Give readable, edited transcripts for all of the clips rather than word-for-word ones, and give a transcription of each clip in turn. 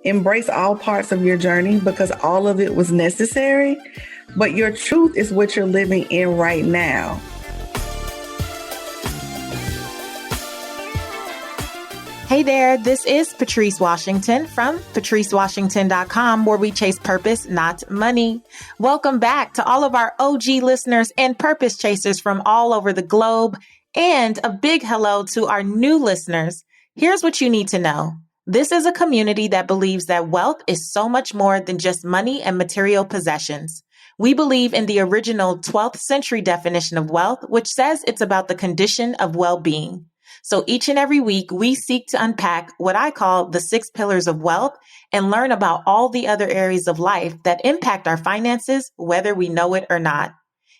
Embrace all parts of your journey because all of it was necessary, but your truth is what you're living in right now. Hey there, this is Patrice Washington from patricewashington.com, where we chase purpose, not money. Welcome back to all of our OG listeners and purpose chasers from all over the globe. And a big hello to our new listeners. Here's what you need to know. This is a community that believes that wealth is so much more than just money and material possessions. We believe in the original 12th century definition of wealth, which says it's about the condition of well-being. So each and every week, we seek to unpack what I call the 6 pillars of wealth and learn about all the other areas of life that impact our finances, whether we know it or not.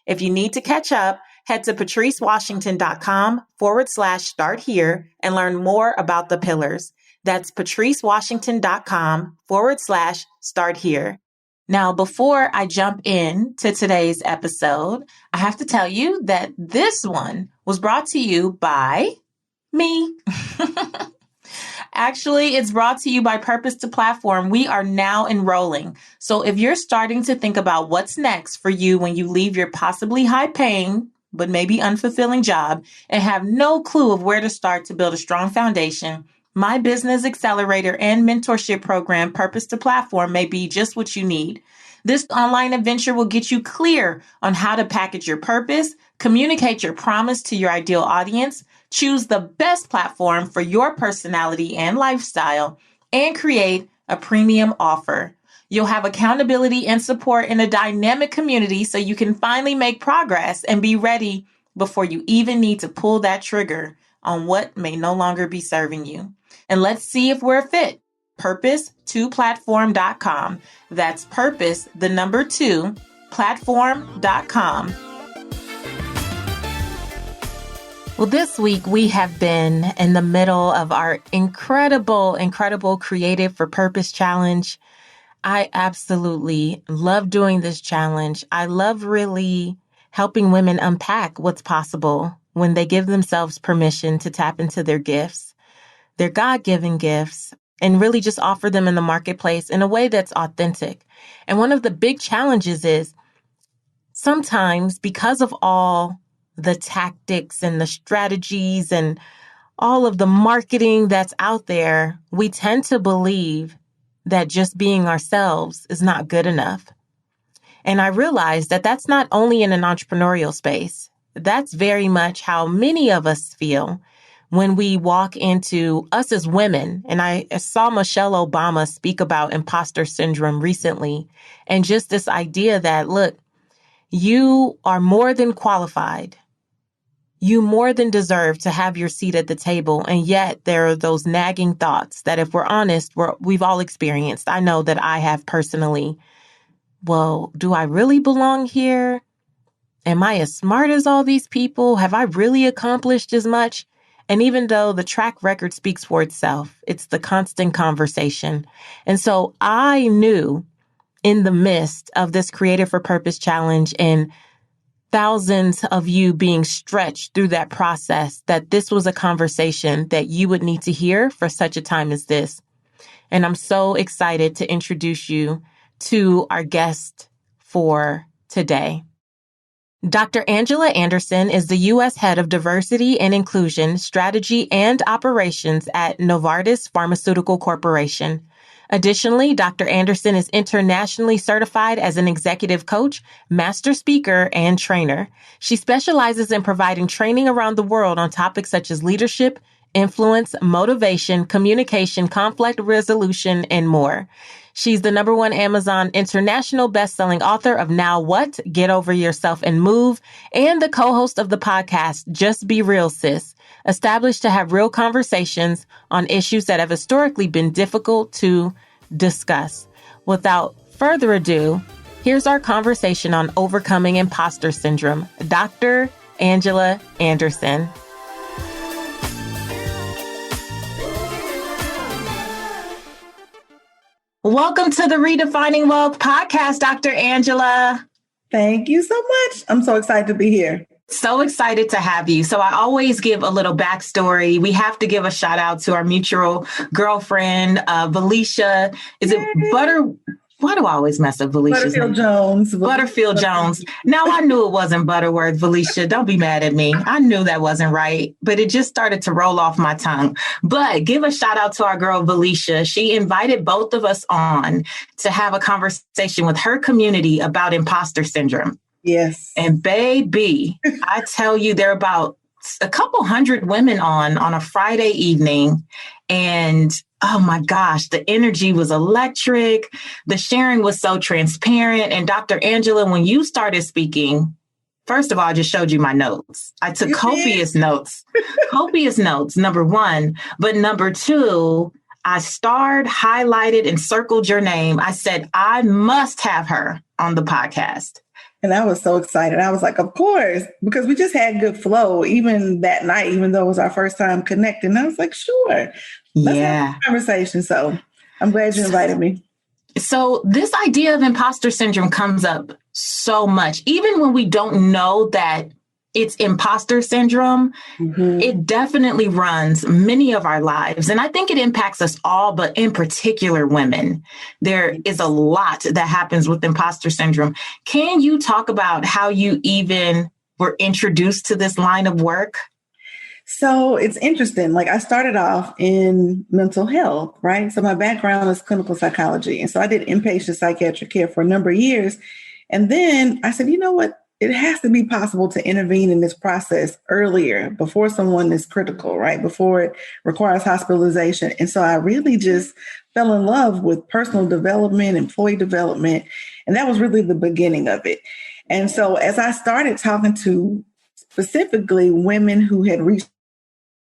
If you need to catch up, head to patricewashington.com/start here and learn more about the pillars. That's patricewashington.com/start here. Now, before I jump in to today's episode, I have to tell you that this one was brought to you by me. Actually, it's brought to you by Purpose to Platform. We are now enrolling. So if you're starting to think about what's next for you when you leave your possibly high-paying, but maybe unfulfilling job and have no clue of where to start to build a strong foundation, my business accelerator and mentorship program, Purpose to Platform, may be just what you need. This online adventure will get you clear on how to package your purpose, communicate your promise to your ideal audience, choose the best platform for your personality and lifestyle, and create a premium offer. You'll have accountability and support in a dynamic community so you can finally make progress and be ready before you even need to pull that trigger on what may no longer be serving you. And let's see if we're a fit. Purpose2platform.com. That's purpose, the number 2, platform.com. Well, this week we have been in the middle of our incredible Creative for Purpose challenge. I absolutely love doing this challenge. I love really helping women unpack what's possible when they give themselves permission to tap into their gifts, their God-given gifts, and really just offer them in the marketplace in a way that's authentic. And one of the big challenges is sometimes because of all the tactics and the strategies and all of the marketing that's out there, we tend to believe that just being ourselves is not good enough. And I realized that that's not only in an entrepreneurial space. That's very much how many of us feel when we walk into us as women. And I saw Michelle Obama speak about imposter syndrome recently, and just this idea that, look, you are more than qualified. You more than deserve to have your seat at the table. And yet there are those nagging thoughts that, if we're honest, we've all experienced. I know that I have personally. Well, do I really belong here? Am I as smart as all these people? Have I really accomplished as much? And even though the track record speaks for itself, it's the constant conversation. And so I knew in the midst of this Creative for Purpose challenge and thousands of you being stretched through that process, that this was a conversation that you would need to hear for such a time as this. And I'm so excited to introduce you to our guest for today. Dr. Angela Anderson is the U.S. Head of Diversity and Inclusion Strategy and Operations at Novartis Pharmaceutical Corporation. Additionally, Dr. Anderson is internationally certified as an executive coach, master speaker, and trainer. She specializes in providing training around the world on topics such as leadership, influence, motivation, communication, conflict resolution, and more. She's the #1 Amazon international best-selling author of Now What? Get Over Yourself and Move, and the co-host of the podcast, Just Be Real, Sis, established to have real conversations on issues that have historically been difficult to discuss. Without further ado, here's our conversation on overcoming imposter syndrome. Dr. Angela Anderson. Welcome to the Redefining Wealth podcast, Dr. Angela. Thank you so much. I'm so excited to be here. So excited to have you. So I always give a little backstory. We have to give a shout out to our mutual girlfriend, Valicia. Is it Butter? Why do I always mess up Valicia's Butterfield name? Jones. Butterfield Jones. Now I knew it wasn't Butterworth, Valicia. Don't be mad at me. I knew that wasn't right, but it just started to roll off my tongue. But give a shout out to our girl, Valicia. She invited both of us on to have a conversation with her community about imposter syndrome. Yes. And baby, I tell you, there are about a couple hundred women on a Friday evening. And oh my gosh, the energy was electric. The sharing was so transparent. And Dr. Angela, when you started speaking, first of all, I just showed you my notes. I took copious notes, number one. But number two, I starred, highlighted, and circled your name. I said, I must have her on the podcast. And I was so excited. I was like, of course, because we just had good flow, even that night, even though it was our first time connecting. I was like, sure, let's have a conversation. So I'm glad you invited me. So this idea of imposter syndrome comes up so much, even when we don't know that it's imposter syndrome. Mm-hmm. It definitely runs many of our lives. And I think it impacts us all, but in particular, women. There is a lot that happens with imposter syndrome. Can you talk about how you even were introduced to this line of work? So it's interesting. Like I started off in mental health, right? So my background is clinical psychology. And so I did inpatient psychiatric care for a number of years. And then I said, you know what? It has to be possible to intervene in this process earlier before someone is critical, right? Before it requires hospitalization. And so I really just fell in love with personal development, employee development. And that was really the beginning of it. And so as I started talking to specifically women who had reached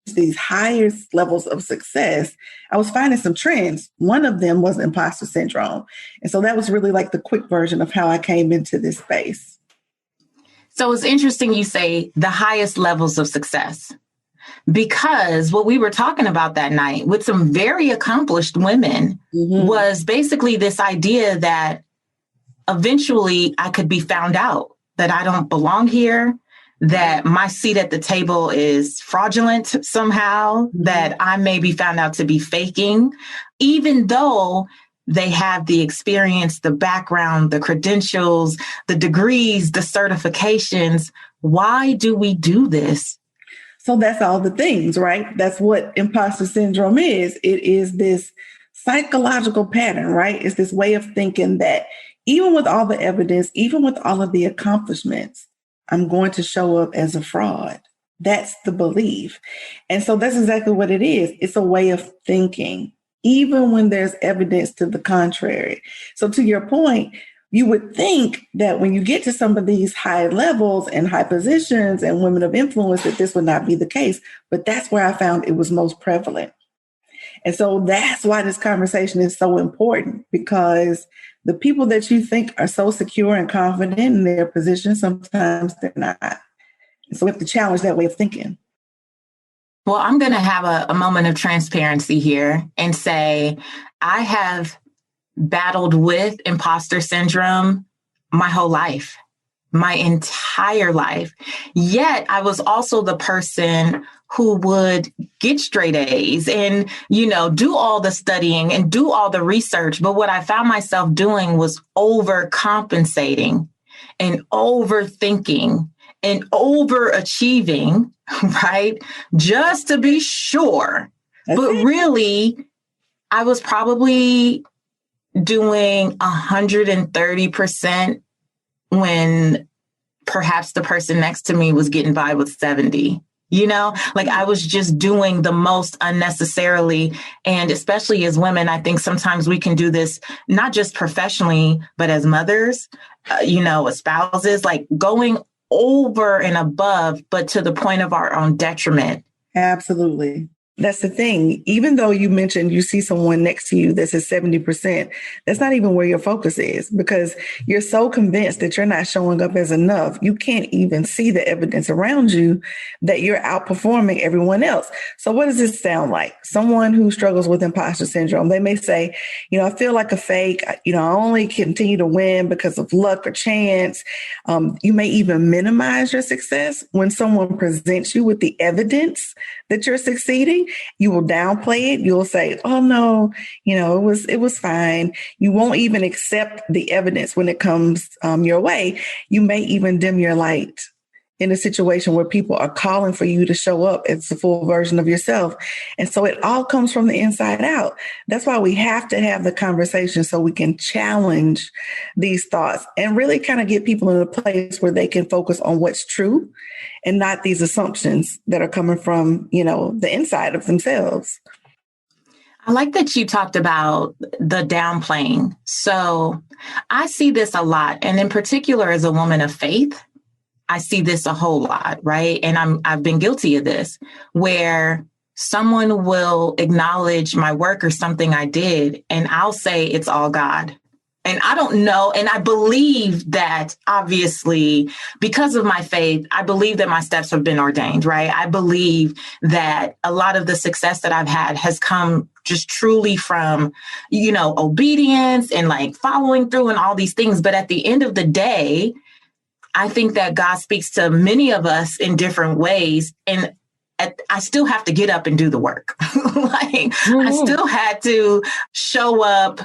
these highest levels of success, I was finding some trends. One of them was imposter syndrome. And so that was really like the quick version of how I came into this space. So it's interesting you say the highest levels of success, because what we were talking about that night with some very accomplished women was basically this idea that eventually I could be found out, that I don't belong here, that my seat at the table is fraudulent somehow, that I may be found out to be faking, even though they have the experience, the background, the credentials, the degrees, the certifications. Why do we do this? So that's all the things, right? That's what imposter syndrome is. It is this psychological pattern, right? It's this way of thinking that even with all the evidence, even with all of the accomplishments, I'm going to show up as a fraud. That's the belief. And so that's exactly what it is. It's a way of thinking, even when there's evidence to the contrary. So to your point, you would think that when you get to some of these high levels and high positions and women of influence, that this would not be the case. But that's where I found it was most prevalent. And so that's why this conversation is so important, because the people that you think are so secure and confident in their position, sometimes they're not. And so we have to challenge that way of thinking. Well, I'm going to have a moment of transparency here and say I have battled with imposter syndrome my whole life, my entire life. Yet I was also the person who would get straight A's and, do all the studying and do all the research. But what I found myself doing was overcompensating and overthinking and overachieving, right? Just to be sure. But really, I was probably doing 130% when perhaps the person next to me was getting by with 70. I was just doing the most unnecessarily. And especially as women, I think sometimes we can do this, not just professionally, but as mothers, as spouses, like going over and above, but to the point of our own detriment. Absolutely. That's the thing. Even though you mentioned you see someone next to you that says 70%, that's not even where your focus is, because you're so convinced that you're not showing up as enough. You can't even see the evidence around you that you're outperforming everyone else. So what does this sound like? Someone who struggles with imposter syndrome, they may say, I feel like a fake. I only continue to win because of luck or chance. You may even minimize your success when someone presents you with the evidence that you're succeeding. You will downplay it. You'll say, oh no, it was fine. You won't even accept the evidence when it comes your way. You may even dim your light in a situation where people are calling for you to show up as the full version of yourself. And so it all comes from the inside out. That's why we have to have the conversation so we can challenge these thoughts and really kind of get people in a place where they can focus on what's true and not these assumptions that are coming from, the inside of themselves. I like that you talked about the downplaying. So I see this a lot. And in particular, as a woman of faith, I see this a whole lot, right? And I've been guilty of this, where someone will acknowledge my work or something I did, and I'll say it's all God. And I don't know. And I believe that, obviously, because of my faith, I believe that my steps have been ordained, right? I believe that a lot of the success that I've had has come just truly from, obedience and like following through and all these things. But at the end of the day, I think that God speaks to many of us in different ways. And I still have to get up and do the work. I still had to show up,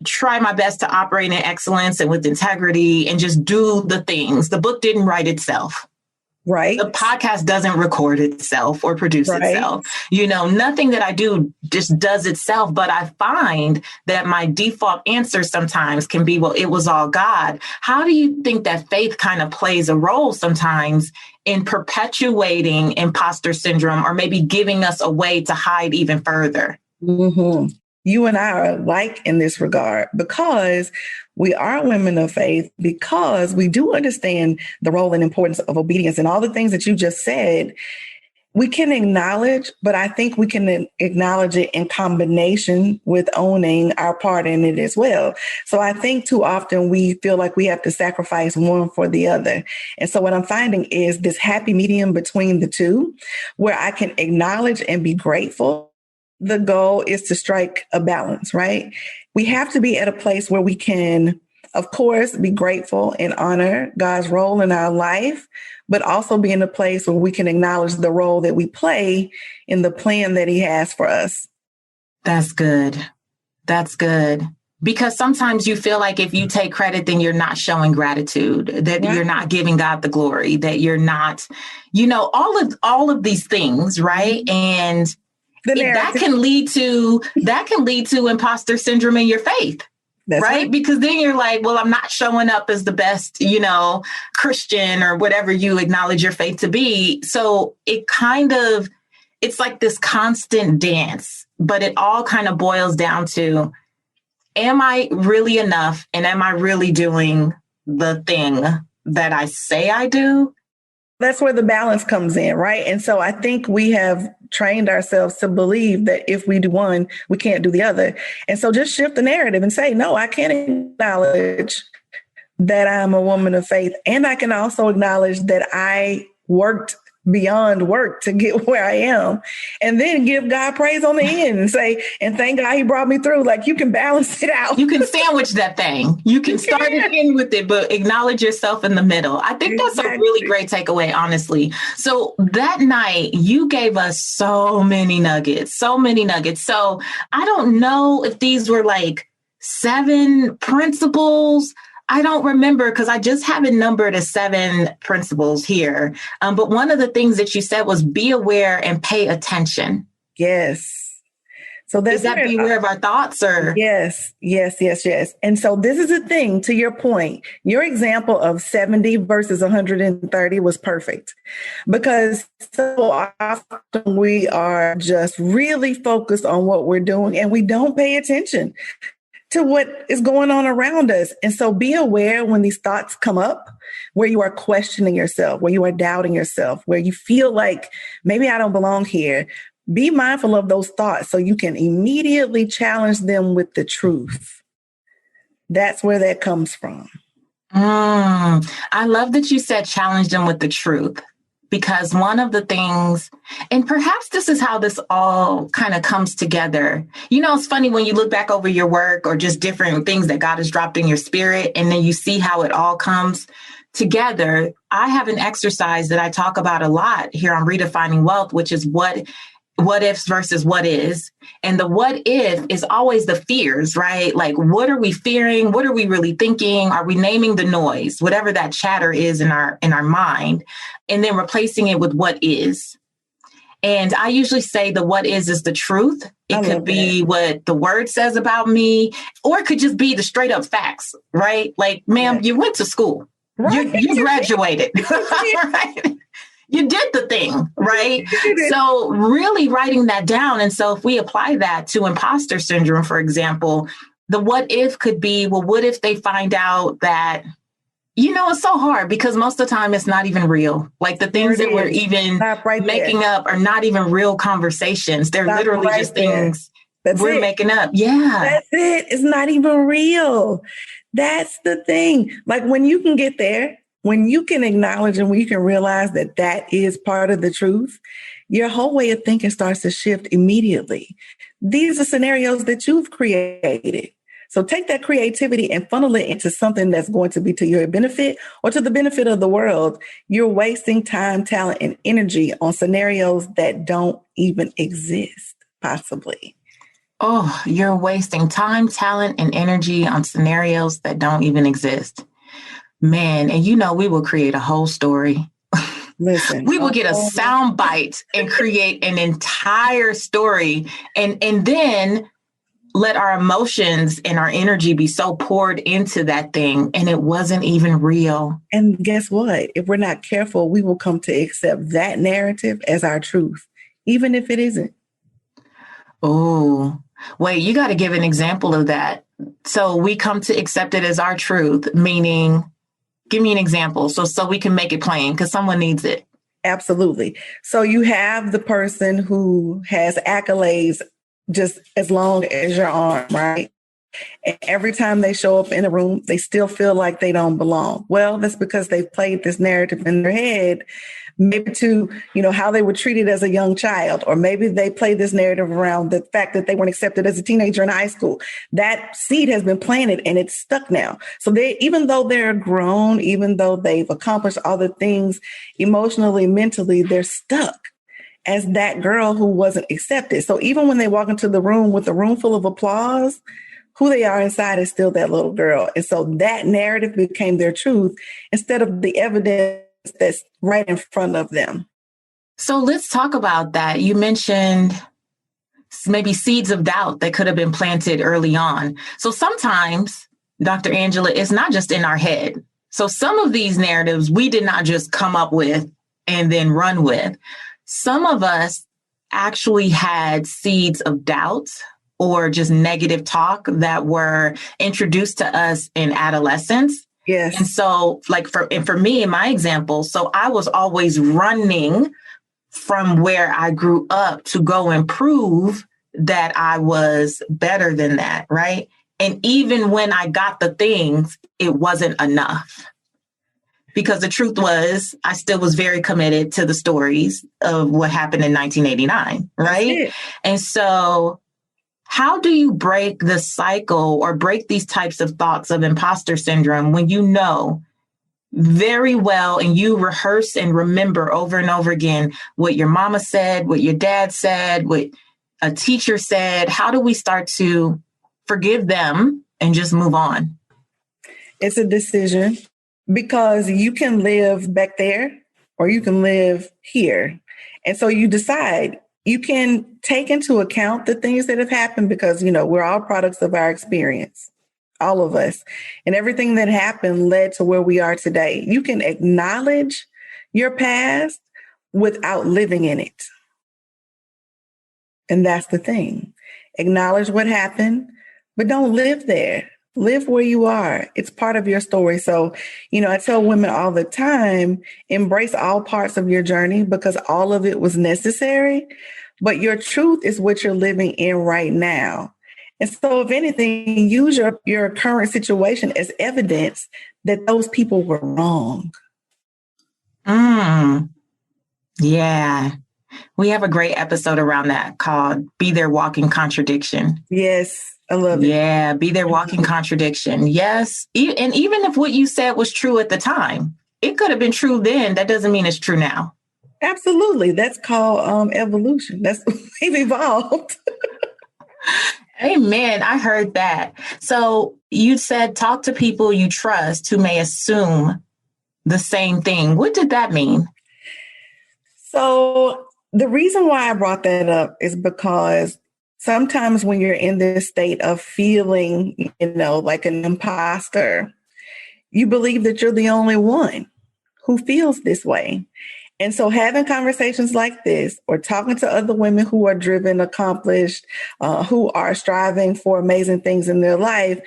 try my best to operate in excellence and with integrity and just do the things. The book didn't write itself. Right. The podcast doesn't record itself or produce itself. Nothing that I do just does itself. But I find that my default answer sometimes can be, well, it was all God. How do you think that faith kind of plays a role sometimes in perpetuating imposter syndrome, or maybe giving us a way to hide even further? Mm-hmm. You and I are alike in this regard, because we are women of faith, because we do understand the role and importance of obedience and all the things that you just said. We can acknowledge, but I think we can acknowledge it in combination with owning our part in it as well. So I think too often we feel like we have to sacrifice one for the other. And so what I'm finding is this happy medium between the two, where I can acknowledge and be grateful. The goal is to strike a balance, right? We have to be at a place where we can, of course, be grateful and honor God's role in our life, but also be in a place where we can acknowledge the role that we play in the plan that He has for us. That's good. That's good. Because sometimes you feel like if you take credit, then you're not showing gratitude, that You're not giving God the glory, that you're not, all of these things, right? And that can lead to imposter syndrome in your faith. That's right. Because then you're like, well, I'm not showing up as the best, Christian or whatever you acknowledge your faith to be. So it's like this constant dance, but it all kind of boils down to, am I really enough? And am I really doing the thing that I say I do? That's where the balance comes in, right? And so I think we have trained ourselves to believe that if we do one, we can't do the other. And so just shift the narrative and say, no, I can acknowledge that I'm a woman of faith. And I can also acknowledge that I worked beyond work to get where I am, and then give God praise on the end and say, and thank God He brought me through. Like, you can balance it out. You can sandwich that thing. You can start again with it, but acknowledge yourself in the middle. I think that's a really great takeaway, honestly. So that night you gave us so many nuggets. So I don't know if these were like 7 principles. I don't remember, because I just have it numbered as 7 principles here. But one of the things that you said was be aware and pay attention. Yes. So that's, is that be aware of our thoughts, or? Yes. And so this is the thing, to your point, your example of 70 versus 130 was perfect, because so often we are just really focused on what we're doing and we don't pay attention to what is going on around us. And so be aware when these thoughts come up, where you are questioning yourself, where you are doubting yourself, where you feel like maybe I don't belong here. Be mindful of those thoughts so you can immediately challenge them with the truth. That's where that comes from. I love that you said challenge them with the truth, because one of the things, and perhaps this is how this all kind of comes together. You know, it's funny when you look back over your work or just different things that God has dropped in your spirit, and then you see how it all comes together. I have an exercise that I talk about a lot here on Redefining Wealth, which is what ifs versus what is. And the what if is always the fears, right? Like, what are we fearing? What are we really thinking? Are we naming the noise, whatever that chatter is in our mind, and then replacing it with what is? And I usually say the what is the truth. It could be what the word says about me, or it could just be the straight up facts, right? Like, ma'am, you went to school. Right. You graduated, right? You did the thing, right? So really writing that down. And so if we apply that to imposter syndrome, for example, the what if could be, well, what if they find out that, you know, it's so hard because most of the time it's not even real. Like the things that we're even making up are not even real conversations. They're literally just things we're making up. Yeah. That's it. It's not even real. That's the thing. Like when you can get there, when you can acknowledge and when you can realize that that is part of the truth, your whole way of thinking starts to shift immediately. These are scenarios that you've created. So take that creativity and funnel it into something that's going to be to your benefit or to the benefit of the world. You're wasting time, talent, and energy on scenarios that don't even exist, possibly. Oh, you're wasting time, talent, and energy on scenarios that don't even exist. Man, and you know, we will create a whole story. Listen, we will get a sound bite and create an entire story and then let our emotions and our energy be so poured into that thing. And it wasn't even real. And guess what? If we're not careful, we will come to accept that narrative as our truth, even if it isn't. Oh, wait, you got to give an example of that. So we come to accept it as our truth, meaning... Give me an example so we can make it plain because someone needs it. Absolutely. So you have the person who has accolades just as long as your arm, right? And every time they show up in a room, they still feel like they don't belong. Well, that's because they've played this narrative in their head, maybe to, you know, how they were treated as a young child, or maybe they played this narrative around the fact that they weren't accepted as a teenager in high school. That seed has been planted and it's stuck now. So even though they're grown, even though they've accomplished all the things emotionally, mentally, they're stuck as that girl who wasn't accepted. So even when they walk into the room with a room full of applause, who they are inside is still that little girl. And so that narrative became their truth instead of the evidence that's right in front of them. So let's talk about that. You mentioned maybe seeds of doubt that could have been planted early on. So sometimes, Dr. Angela, it's not just in our head. So some of these narratives we did not just come up with and then run with. Some of us actually had seeds of doubt or just negative talk that were introduced to us in adolescence. Yes. And so like for me, in my example, so I was always running from where I grew up to go and prove that I was better than that, right? And even when I got the things, it wasn't enough. Because the truth was, I still was very committed to the stories of what happened in 1989, right? And so how do you break the cycle or break these types of thoughts of imposter syndrome when you know very well and you rehearse and remember over and over again what your mama said, what your dad said, what a teacher said? How do we start to forgive them and just move on? It's a decision because you can live back there or you can live here. And so you decide. You can take into account the things that have happened because, you know, we're all products of our experience, all of us. And everything that happened led to where we are today. You can acknowledge your past without living in it. And that's the thing. Acknowledge what happened, but don't live there. Live where you are. It's part of your story. So, you know, I tell women all the time, embrace all parts of your journey because all of it was necessary. but your truth is what you're living in right now. And so, if anything, use your current situation as evidence that those people were wrong. Yeah. We have a great episode around that called Be Their Walking Contradiction. Yes, I love it. Yeah, be their walking contradiction. Yes. And even if what you said was true at the time, it could have been true then. That doesn't mean it's true now. Absolutely. That's called evolution. That's we've evolved. Amen. I heard that. So you said talk to people you trust who may assume the same thing. What did that mean? So the reason why I brought that up is because sometimes when you're in this state of feeling, like an imposter, you believe that you're the only one who feels this way. And so having conversations like this or talking to other women who are driven, accomplished, who are striving for amazing things in their life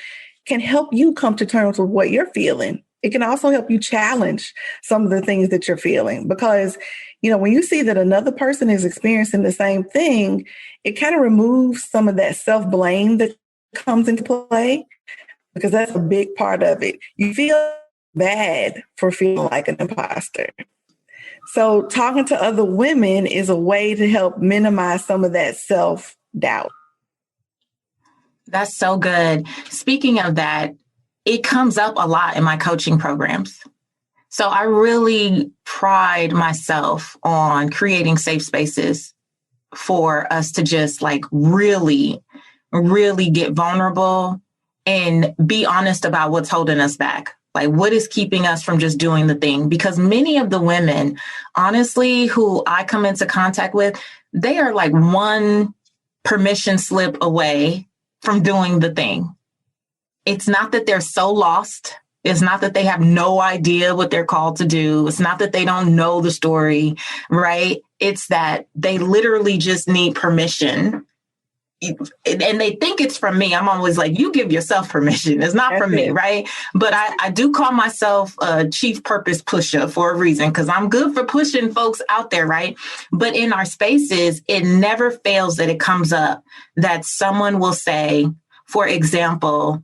can help you come to terms with what you're feeling. It can also help you challenge some of the things that you're feeling because, when you see that another person is experiencing the same thing, it kind of removes some of that self-blame that comes into play because that's a big part of it. You feel bad for feeling like an imposter. So talking to other women is a way to help minimize some of that self-doubt. That's so good. Speaking of that, it comes up a lot in my coaching programs. So I really pride myself on creating safe spaces for us to just really, really get vulnerable and be honest about what's holding us back. Like what is keeping us from just doing the thing? Because many of the women, honestly, who I come into contact with, they are like one permission slip away from doing the thing. It's not that they're so lost. It's not that they have no idea what they're called to do. It's not that they don't know the story, right? It's that they literally just need permission. And they think it's from me. I'm always like, you give yourself permission. It's not from me, right? But I do call myself a chief purpose pusher for a reason, because I'm good for pushing folks out there, right? But in our spaces, it never fails that it comes up that someone will say, for example,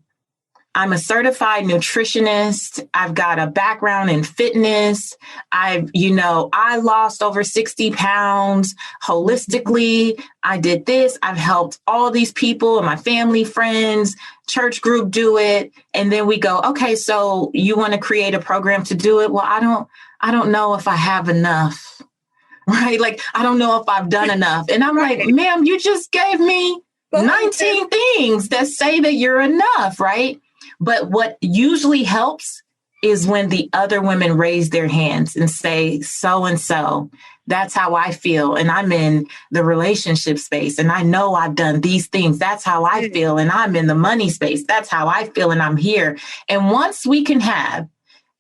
I'm a certified nutritionist. I've got a background in fitness. I lost over 60 pounds holistically. I did this. I've helped all these people and my family, friends, church group do it. And then we go, okay, so you want to create a program to do it? Well, I don't know if I have enough, right? Like, I don't know if I've done enough. And I'm like, ma'am, you just gave me 19 things that say that you're enough, right? But what usually helps is when the other women raise their hands and say, so-and-so, that's how I feel. And I'm in the relationship space. And I know I've done these things. That's how I feel. And I'm in the money space. That's how I feel. And I'm here. And once we can have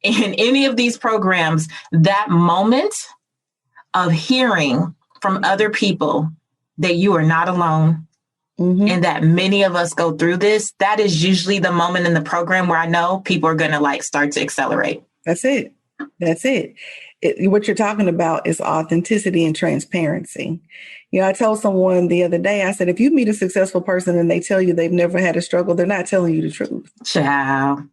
in any of these programs, that moment of hearing from other people that you are not alone, and that many of us go through this, that is usually the moment in the program where I know people are going to start to accelerate. That's it. What you're talking about is authenticity and transparency. I told someone the other day, I said, if you meet a successful person and they tell you they've never had a struggle, they're not telling you the truth. Ciao.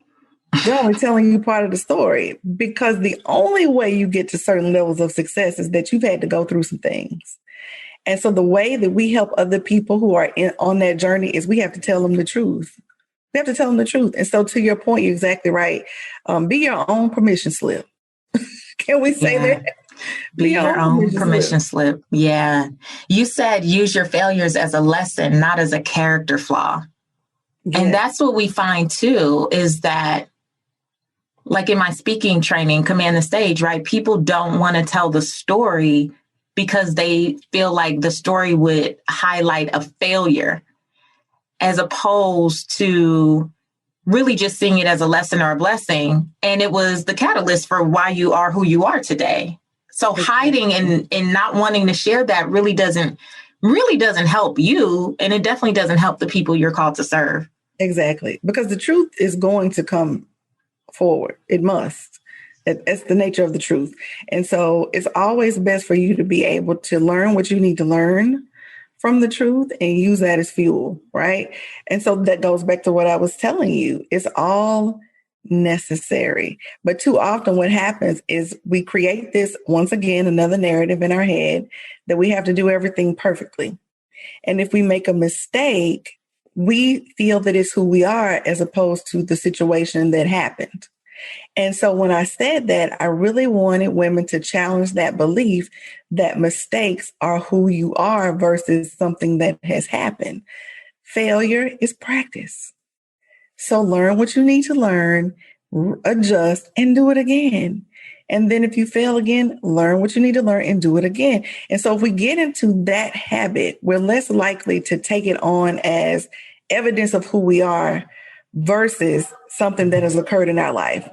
They're only telling you part of the story, because the only way you get to certain levels of success is that you've had to go through some things. And so the way that we help other people who are on that journey is we have to tell them the truth. We have to tell them the truth. And so to your point, you're exactly right. Be your own permission slip. Can we say that? Be your own permission slip. Yeah. You said use your failures as a lesson, not as a character flaw. Yeah. And that's what we find too, is that like in my speaking training, Command the Stage, right? People don't want to tell the story because they feel like the story would highlight a failure, as opposed to really just seeing it as a lesson or a blessing. And it was the catalyst for why you are who you are today. So hiding and not wanting to share that really doesn't help you. And it definitely doesn't help the people you're called to serve. Exactly. Because the truth is going to come forward. It must. It's the nature of the truth. And so it's always best for you to be able to learn what you need to learn from the truth and use that as fuel, right? And so that goes back to what I was telling you. It's all necessary. But too often what happens is we create this, once again, another narrative in our head that we have to do everything perfectly. And if we make a mistake, we feel that it's who we are as opposed to the situation that happened. And so when I said that, I really wanted women to challenge that belief that mistakes are who you are versus something that has happened. Failure is practice. So learn what you need to learn, adjust, and do it again. And then if you fail again, learn what you need to learn and do it again. And so if we get into that habit, we're less likely to take it on as evidence of who we are versus something that has occurred in our life.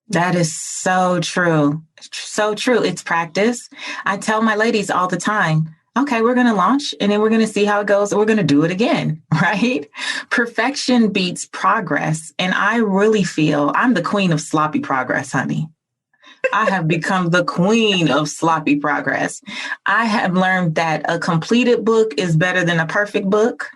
That is so true. So true. It's practice. I tell my ladies all the time, okay, we're going to launch and then we're going to see how it goes. And we're going to do it again, right? Perfection beats progress. And I really feel I'm the queen of sloppy progress, honey. I have become the queen of sloppy progress. I have learned that a completed book is better than a perfect book.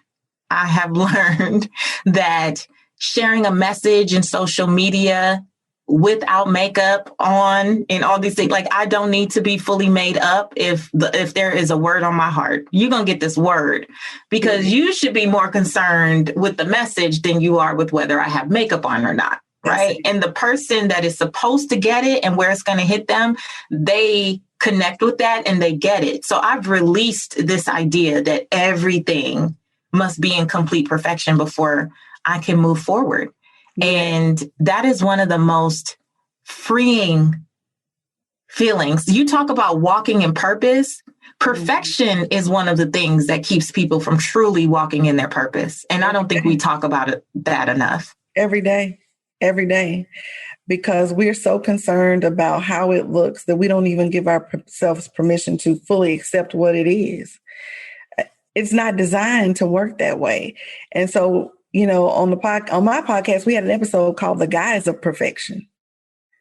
I have learned that sharing a message in social media without makeup on and all these things, like I don't need to be fully made up if there is a word on my heart. You're going to get this word because you should be more concerned with the message than you are with whether I have makeup on or not. Right. And the person that is supposed to get it and where it's going to hit them, they connect with that and they get it. So I've released this idea that everything must be in complete perfection before I can move forward. And that is one of the most freeing feelings. You talk about walking in purpose. Perfection is one of the things that keeps people from truly walking in their purpose. And I don't think we talk about that enough. Every day, because we're so concerned about how it looks that we don't even give ourselves permission to fully accept what it is. It's not designed to work that way. And so, you know, on my podcast, we had an episode called The Guise of Perfection,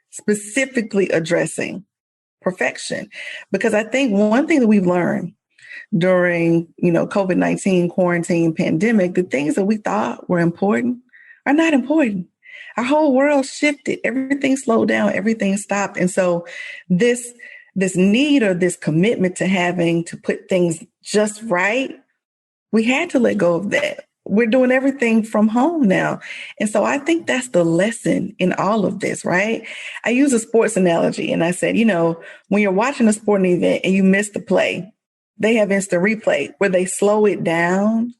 specifically addressing perfection. Because I think one thing that we've learned during, COVID-19 quarantine pandemic, the things that we thought were important are not important. Our whole world shifted. Everything slowed down. Everything stopped. And so this need or this commitment to having to put things just right, we had to let go of that. We're doing everything from home now. And so I think that's the lesson in all of this, right? I use a sports analogy and I said, when you're watching a sporting event and you miss the play, they have instant replay where they slow it down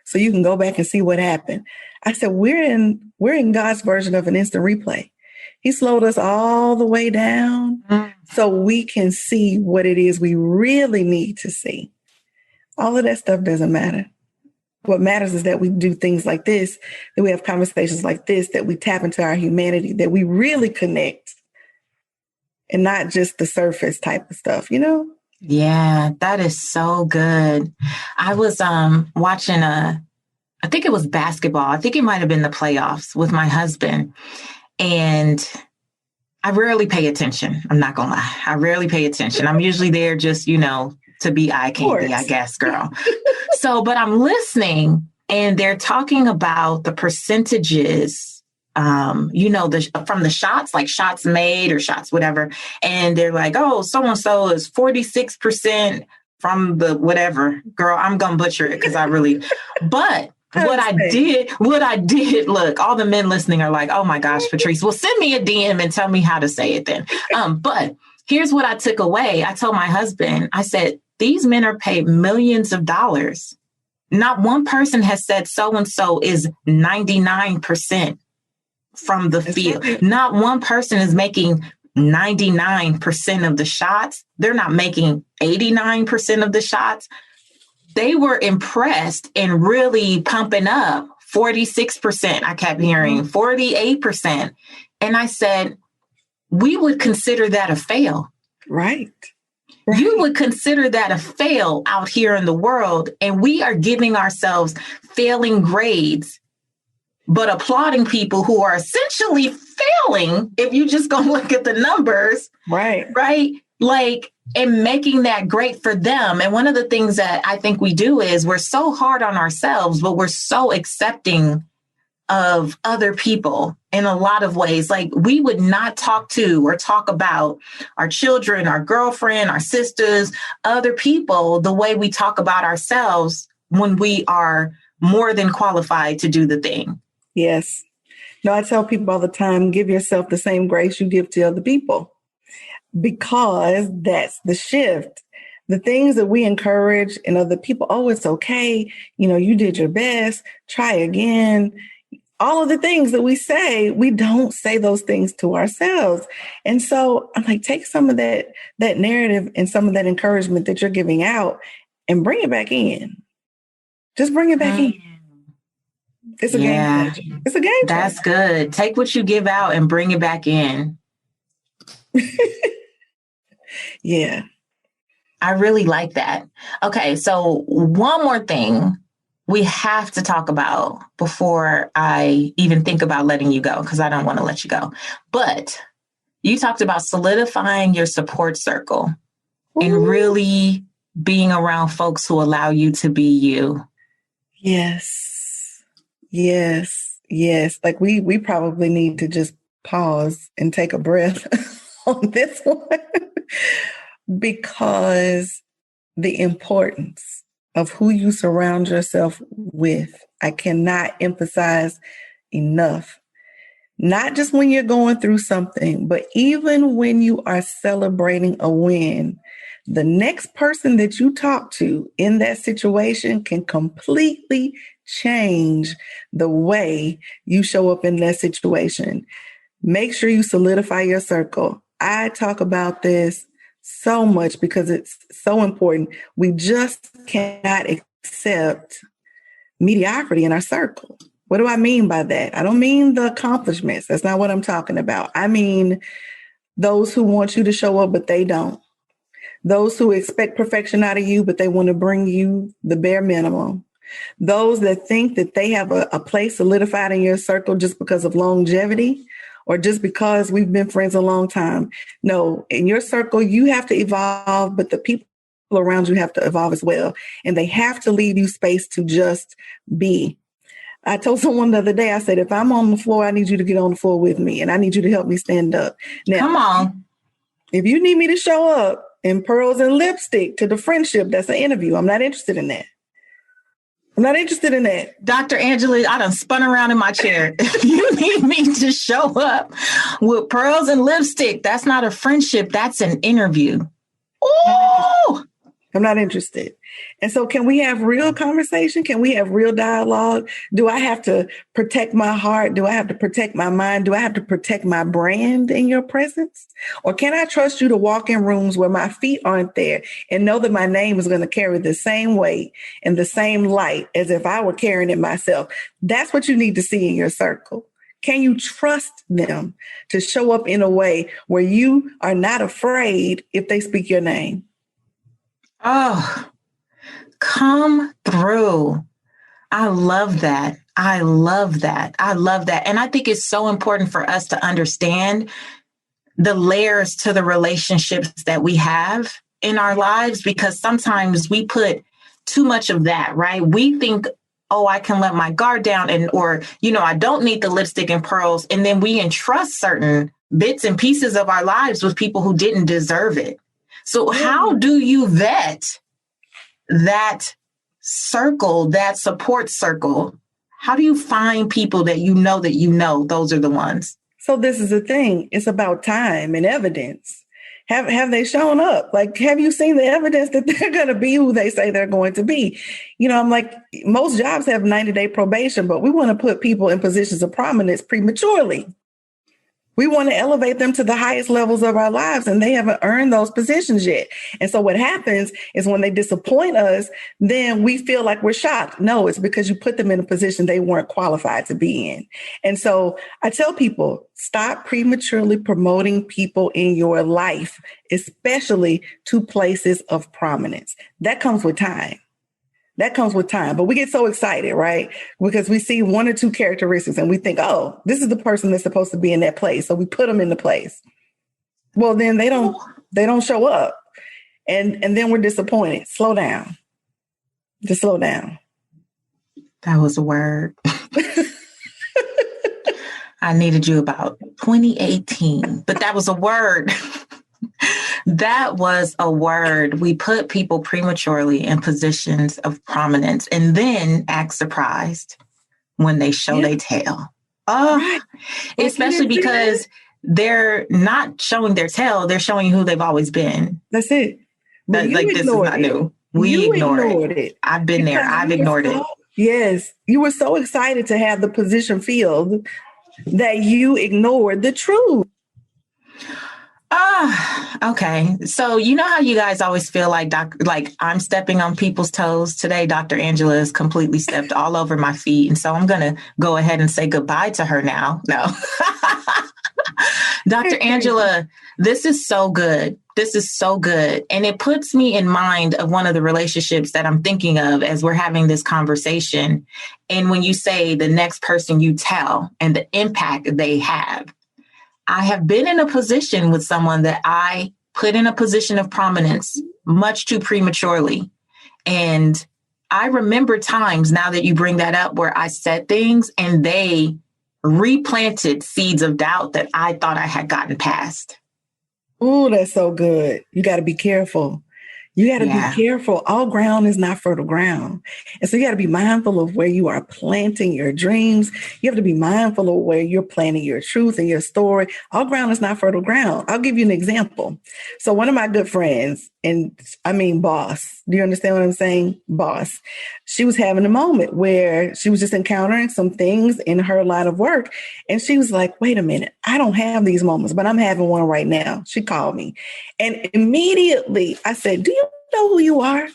so you can go back and see what happened. I said, we're in God's version of an instant replay. He slowed us all the way down so we can see what it is we really need to see. All of that stuff doesn't matter. What matters is that we do things like this, that we have conversations like this, that we tap into our humanity, that we really connect and not just the surface type of stuff, Yeah, that is so good. I was watching I think it was basketball. I think it might have been the playoffs with my husband. And I rarely pay attention. I'm not going to lie. I rarely pay attention. I'm usually there just, to be eye candy, I guess, girl. But I'm listening and they're talking about the percentages, from the shots, like shots made or shots, whatever. And they're like, oh, so-and-so is 46% from the whatever. Girl, I'm going to butcher it because but what I did, look, all the men listening are like, oh my gosh, Patrice, well, send me a DM and tell me how to say it then. But here's what I took away. I told my husband, I said, these men are paid millions of dollars. Not one person has said so-and-so is 99% from the field. Not one person is making 99% of the shots. They're not making 89% of the shots. They were impressed and really pumping up 46%. I kept hearing 48%. And I said, we would consider that a fail. Right. You would consider that a fail out here in the world. And we are giving ourselves failing grades, but applauding people who are essentially failing. If you just go look at the numbers. Right. Right. like, and making that great for them. And one of the things that I think we do is we're so hard on ourselves, but we're so accepting of other people in a lot of ways. Like, we would not talk to or talk about our children, our girlfriend, our sisters, other people the way we talk about ourselves when we are more than qualified to do the thing. Yes. No, I tell people all the time, give yourself the same grace you give to other people, because that's the shift. The things that we encourage in other people, oh, it's okay. You did your best. Try again. All of the things that we say, we don't say those things to ourselves. And so I'm like, take some of that narrative and some of that encouragement that you're giving out and bring it back in. Just bring it back in. It's a game changer. It's a game changer. That's good. Take what you give out and bring it back in. Yeah. I really like that. Okay, so one more thing we have to talk about before I even think about letting you go, because I don't want to let you go. But you talked about solidifying your support circle. Ooh. And really being around folks who allow you to be you. Yes. Like we probably need to just pause and take a breath on this one, because the importance of who you surround yourself with, I cannot emphasize enough. Not just when you're going through something, but even when you are celebrating a win, the next person that you talk to in that situation can completely change the way you show up in that situation. Make sure you solidify your circle. I talk about this so much because it's so important. We just cannot accept mediocrity in our circle. What do I mean by that? I don't mean the accomplishments. That's not what I'm talking about. I mean those who want you to show up, but they don't. Those who expect perfection out of you, but they want to bring you the bare minimum. Those that think that they have a place solidified in your circle just because of longevity, or just because we've been friends a long time. No, in your circle, you have to evolve, but the people around you have to evolve as well. And they have to leave you space to just be. I told someone the other day, I said, if I'm on the floor, I need you to get on the floor with me, and I need you to help me stand up. Now, come on. If you need me to show up in pearls and lipstick to the friendship, that's an interview. I'm not interested in that. Dr. Angela, I done spun around in my chair. If you need me to show up with pearls and lipstick, that's not a friendship. That's an interview. Ooh! I'm not interested. And so can we have real conversation? Can we have real dialogue? Do I have to protect my heart? Do I have to protect my mind? Do I have to protect my brand in your presence? Or can I trust you to walk in rooms where my feet aren't there and know that my name is going to carry the same weight and the same light as if I were carrying it myself? That's what you need to see in your circle. Can you trust them to show up in a way where you are not afraid if they speak your name? Oh, come through. I love that. And I think it's so important for us to understand the layers to the relationships that we have in our lives, because sometimes we put too much of that, right? We think, oh, I can let my guard down or I don't need the lipstick and pearls. And then we entrust certain bits and pieces of our lives with people who didn't deserve it. So how do you vet that circle, that support circle? How do you find people that you know those are the ones? So this is the thing. It's about time and evidence. Have they shown up? Like, have you seen the evidence that they're going to be who they say they're going to be? I'm like, most jobs have 90-day probation, but we want to put people in positions of prominence prematurely. We want to elevate them to the highest levels of our lives, and they haven't earned those positions yet. And so what happens is when they disappoint us, then we feel like we're shocked. No, it's because you put them in a position they weren't qualified to be in. And so I tell people, stop prematurely promoting people in your life, especially to places of prominence. That comes with time. But we get so excited, right? Because we see one or two characteristics and we think, oh, this is the person that's supposed to be in that place. So we put them in the place. Well, then they don't They don't show up. And then we're disappointed. Slow down. Just slow down. That was a word. I needed you about 2018, but that was a word. That was a word. We put people prematurely in positions of prominence and then act surprised when they show their tail. Oh, Right. especially because they're not showing their tail. They're showing who they've always been. That's it. But Like, this is not new. We ignored it. I've been there. I've ignored it. Yes. You were so excited to have the position filled that you ignored the truth. Okay. So you know how you guys always feel like I'm stepping on people's toes. Today, Dr. Angela has completely stepped all over my feet. And so I'm going to go ahead and say goodbye to her now. No. Dr. Angela, this is so good. This is so good. And it puts me in mind of one of the relationships that I'm thinking of as we're having this conversation. And when you say the next person you tell and the impact they have, I have been in a position with someone that I put in a position of prominence much too prematurely. And I remember times now that you bring that up where I said things and they replanted seeds of doubt that I thought I had gotten past. Ooh, that's so good. You got to be careful. You got to be careful. All ground is not fertile ground. And so you got to be mindful of where you are planting your dreams. You have to be mindful of where you're planting your truth and your story. All ground is not fertile ground. I'll give you an example. So one of my good friends, and I mean, boss, do you understand what I'm saying? Boss. She was having a moment where she was just encountering some things in her line of work. And she was like, wait a minute, I don't have these moments, but I'm having one right now. She called me. And immediately I said, do you know who you are?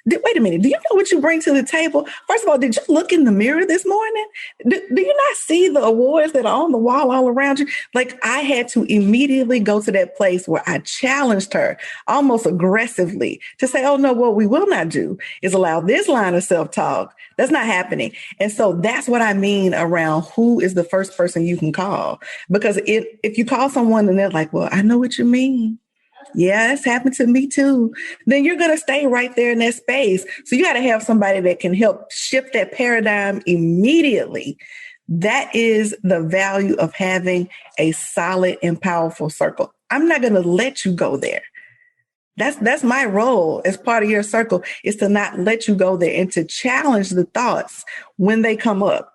Wait a minute. Do you know what you bring to the table? First of all, did you look in the mirror this morning? Do you not see the awards that are on the wall all around you? Like, I had to immediately go to that place where I challenged her almost aggressively to say, oh no, what we will not do is allow this line of self-talk. That's not happening. And so that's what I mean around who is the first person you can call. Because if you call someone and they're like, well, I know what you mean. Yeah, it's happened to me too. Then you're going to stay right there in that space. So you got to have somebody that can help shift that paradigm immediately. That is the value of having a solid and powerful circle. I'm not going to let you go there. That's my role as part of your circle, is to not let you go there and to challenge the thoughts when they come up.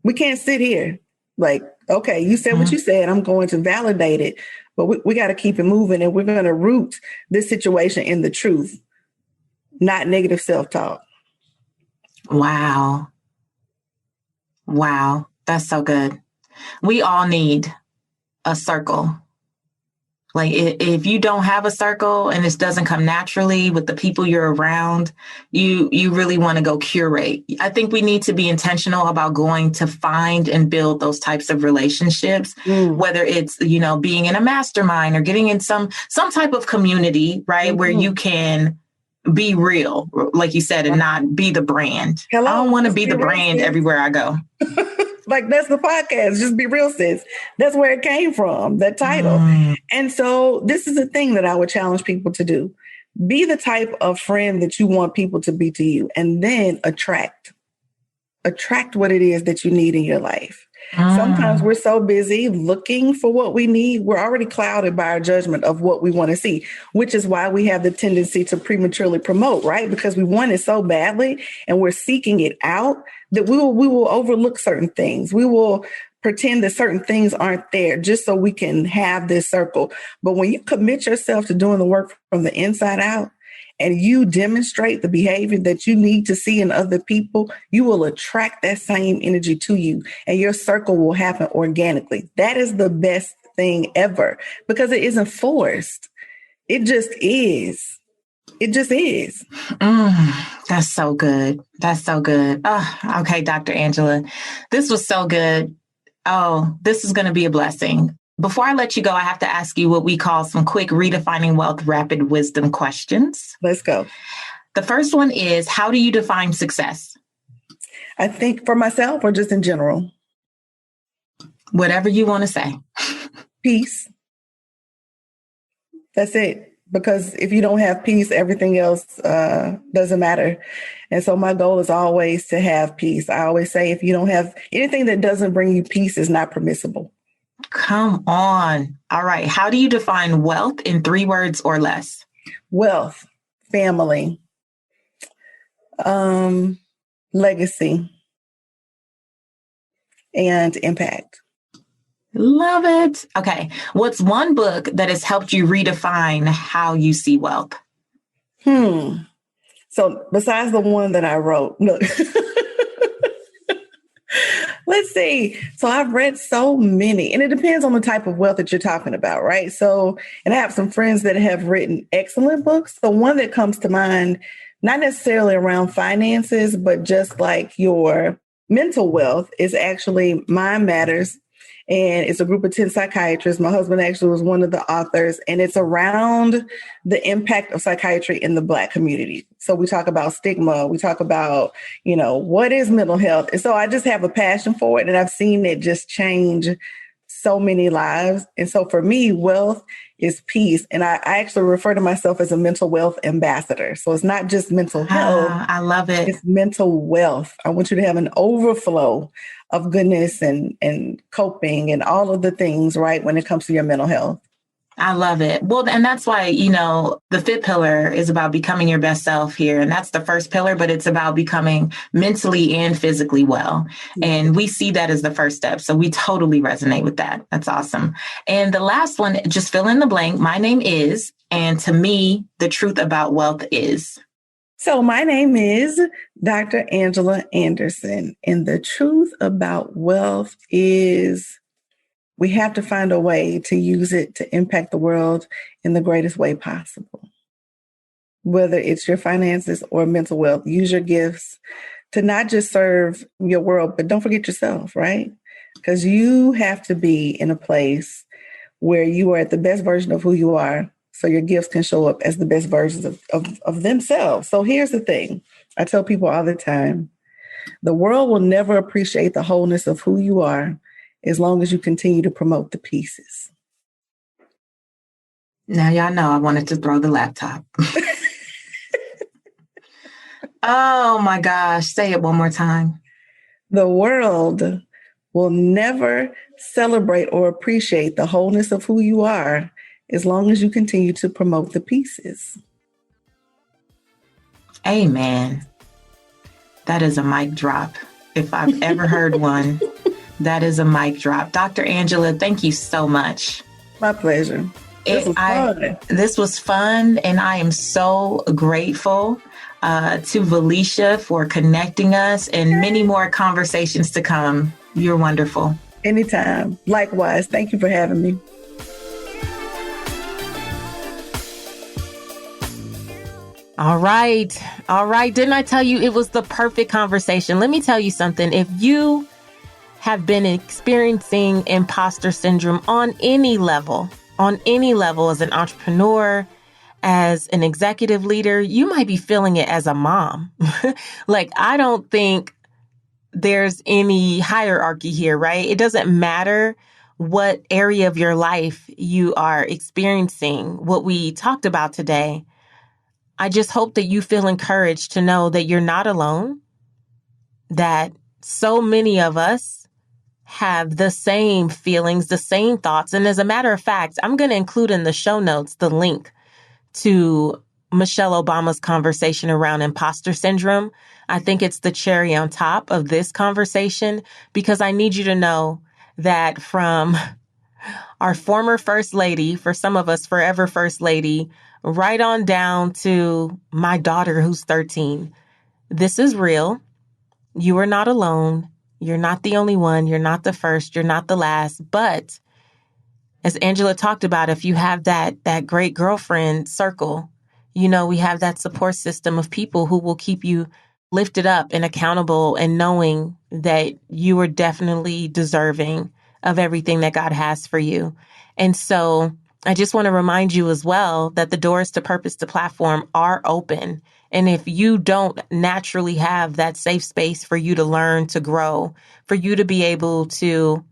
We can't sit here like, okay, you said what you said. I'm going to validate it. But we got to keep it moving, and we're going to root this situation in the truth, not negative self-talk. Wow. Wow. That's so good. We all need a circle. Like, if you don't have a circle and this doesn't come naturally with the people you're around, you really want to go curate. I think we need to be intentional about going to find and build those types of relationships, whether it's, being in a mastermind or getting in some type of community, right? Where you can be real, like you said, and not be the brand. I don't want to be the brand everywhere I go. Like, that's the podcast. Just be real, sis. That's where it came from, that title. And so this is the thing that I would challenge people to do. Be the type of friend that you want people to be to you, and then attract what it is that you need in your life. Sometimes we're so busy looking for what we need, we're already clouded by our judgment of what we want to see, which is why we have the tendency to prematurely promote, right? Because we want it so badly and we're seeking it out that we will overlook certain things. We will pretend that certain things aren't there just so we can have this circle. But when you commit yourself to doing the work from the inside out, and you demonstrate the behavior that you need to see in other people, you will attract that same energy to you, and your circle will happen organically. That is the best thing ever, because it isn't forced. It just is. It just is. That's so good. That's so good. Okay, Dr. Angela, this was so good. Oh, this is going to be a blessing. Before I let you go, I have to ask you what we call some quick redefining wealth rapid wisdom questions. Let's go. The first one is, how do you define success? I think for myself, or just in general? Whatever you want to say. Peace. That's it. because if you don't have peace, everything else doesn't matter. And so my goal is always to have peace. I always say if you don't have anything that doesn't bring you peace is not permissible. Come on. All right. How do you define wealth in 3 words or less? Wealth, family, legacy, and impact. Love it. Okay. What's one book that has helped you redefine how you see wealth? So besides the one that I wrote, look, let's see. So I've read so many, and it depends on the type of wealth that you're talking about, right? So, and I have some friends that have written excellent books. The one that comes to mind, not necessarily around finances, but just like your mental wealth, is actually Mind Matters. And it's a group of 10 psychiatrists. My husband actually was one of the authors, and it's around the impact of psychiatry in the Black community. So we talk about stigma, we talk about, what is mental health. And so I just have a passion for it, and I've seen it just change so many lives. And so for me, wealth is peace. And I actually refer to myself as a mental wealth ambassador. So it's not just mental health. I love it. It's mental wealth. I want you to have an overflow of goodness and coping and all of the things, right, when it comes to your mental health. I love it. Well, and that's why, the 5th pillar is about becoming your best self here. And that's the first pillar, but it's about becoming mentally and physically well. Mm-hmm. And we see that as the first step. So we totally resonate with that. That's awesome. And the last one, just fill in the blank. My name is, and to me, the truth about wealth is. So my name is Dr. Angela Anderson, and the truth about wealth is we have to find a way to use it to impact the world in the greatest way possible. Whether it's your finances or mental wealth, use your gifts to not just serve your world, but don't forget yourself, right? Because you have to be in a place where you are at the best version of who you are, so your gifts can show up as the best versions of themselves. So here's the thing. I tell people all the time, the world will never appreciate the wholeness of who you are as long as you continue to promote the pieces. Now, y'all know I wanted to throw the laptop. Oh my gosh. Say it one more time. The world will never celebrate or appreciate the wholeness of who you are as long as you continue to promote the pieces. Amen. That is a mic drop. If I've ever heard one, that is a mic drop. Dr. Angela, thank you so much. My pleasure. This was fun, and I am so grateful to Valicia for connecting us and many more conversations to come. You're wonderful. Anytime. Likewise. Thank you for having me. All right. Didn't I tell you it was the perfect conversation? Let me tell you something. If you have been experiencing imposter syndrome on any level as an entrepreneur, as an executive leader, you might be feeling it as a mom. I don't think there's any hierarchy here, right? It doesn't matter what area of your life you are experiencing what we talked about today. I just hope that you feel encouraged to know that you're not alone, that so many of us have the same feelings, the same thoughts. And as a matter of fact, I'm going to include in the show notes the link to Michelle Obama's conversation around imposter syndrome. I think it's the cherry on top of this conversation, because I need you to know that from our former First Lady, for some of us, forever First Lady, right on down to my daughter who's 13. This is real. You are not alone. You're not the only one. You're not the first. You're not the last. But as Angela talked about, if you have that great girlfriend circle, we have that support system of people who will keep you lifted up and accountable and knowing that you are definitely deserving of everything that God has for you. And so I just want to remind you as well that the doors to Purpose to Platform are open. And if you don't naturally have that safe space for you to learn, to grow, for you to be able to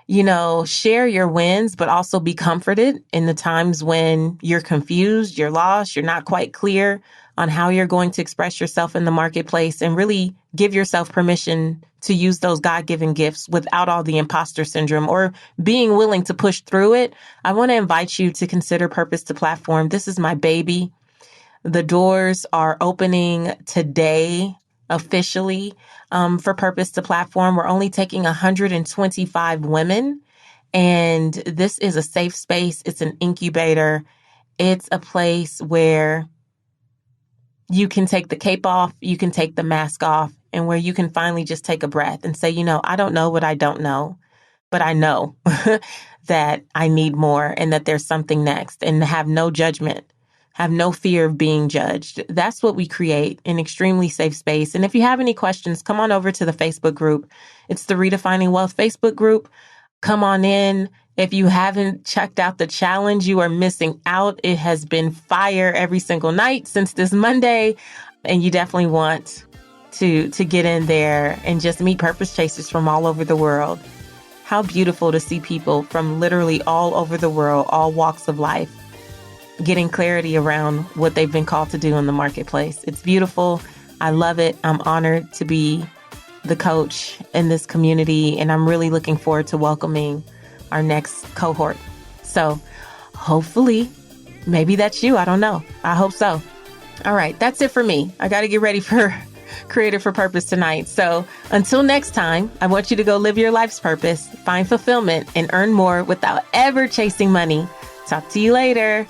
share your wins, but also be comforted in the times when you're confused, you're lost, you're not quite clear on how you're going to express yourself in the marketplace, and really give yourself permission to use those God-given gifts without all the imposter syndrome or being willing to push through it. I want to invite you to consider Purpose to Platform. This is my baby. The doors are opening today officially for Purpose to Platform. We're only taking 125 women, and this is a safe space. It's an incubator. It's a place where you can take the cape off, you can take the mask off, and where you can finally just take a breath and say, I don't know what I don't know, but I know that I need more and that there's something next, and have no judgment, have no fear of being judged. That's what we create, an extremely safe space. And if you have any questions, come on over to the Facebook group. It's the Redefining Wealth Facebook group. Come on in. If you haven't checked out the challenge, you are missing out. It has been fire every single night since this Monday, and you definitely want to get in there and just meet purpose chasers from all over the world. How beautiful to see people from literally all over the world, all walks of life, getting clarity around what they've been called to do in the marketplace. It's beautiful. I love it. I'm honored to be the coach in this community, and I'm really looking forward to welcoming our next cohort. So hopefully, maybe that's you. I don't know. I hope so. All right. That's it for me. I got to get ready for Created for Purpose tonight. So until next time, I want you to go live your life's purpose, find fulfillment, and earn more without ever chasing money. Talk to you later.